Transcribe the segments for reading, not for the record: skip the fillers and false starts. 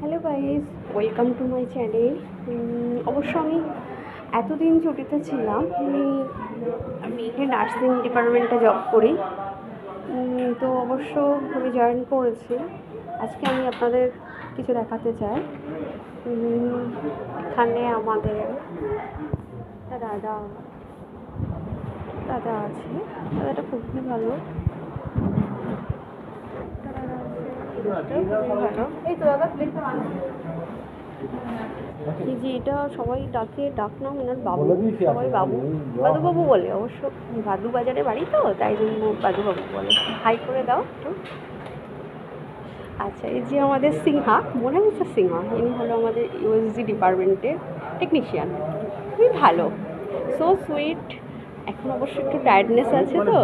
Hello guys, welcome to my channel. অবশ্য আমি এতদিন ছুটিতে ছিলাম। আমি এখানে নার্সিং ডিপার্টমেন্টে জব করি। তো অবশ্য আমি জয়েন করেছি। আজকে আমি আপনাদের কিছু দেখাতে চাই। এখানে আমাদের দাদা দাদা আছে। দাদাটা খুবই ভালো। এই তো দাদা এই যে এটা সবাই ডাক নাম ওনার বাবু, সবাই বাবু বলে। অবশ্য বাদু বাজারে বাড়ি তো, তাই জন্য বাবু বলে। হাই করে দাও একটু। আচ্ছা, এই যে আমাদের সিংহা, মনে হচ্ছে সিংহা, ইনি হলো আমাদের ইউএসজি ডিপার্টমেন্টের টেকনিশিয়ান। খুবই ভালো, সো সুইট। এখন অবশ্য একটু টায়ার্ডনেস আছে তো,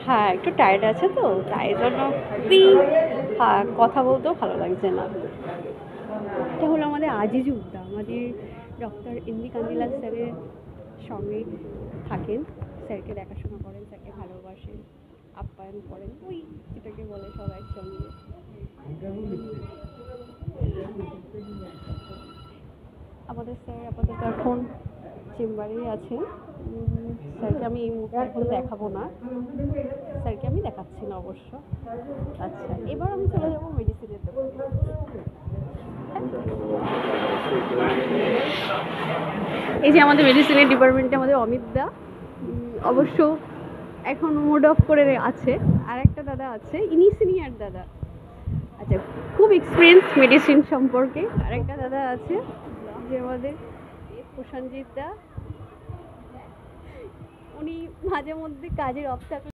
হ্যাঁ একটু টায়ার্ড আছে তো, তাই জন্য খুবই কথা বলতেও ভালো লাগছে না। এটা হলো আমাদের আজিজুদ্দা, আমাদের ডক্টর এমনি কান্দিলাল স্যারের সঙ্গে থাকেন। স্যারকে দেখাশোনা করেন, স্যারকে ভালোবাসেন, আপ্যায়ন করেন, ওই যেটাকে বলে সব একসঙ্গে। আমাদের স্যার আপাতত এখন চেম্বারেই আছেন। স্যারকে আমি এই মুহূর্তে এখন দেখাবো না, স্যারকে আমি দেখাচ্ছি না অবশ্য। আচ্ছা, এবার আমি চলে যাবো মেডিসিনের দোকানে। এই যে আমাদের মেডিসিনের ডিপার্টমেন্টে আমাদের অমিত দা, অবশ্য এখন মোড অফ করে আছে। আর একটা দাদা আছে, ইনি সিনিয়র দাদা। আচ্ছা, খুব এক্সপিরিয়েন্স মেডিসিন সম্পর্কে। আর একটা দাদা আছে যে আমাদের প্রসেনজিৎ দা, উনি মাঝে মধ্যে কাজের অফ থাকলে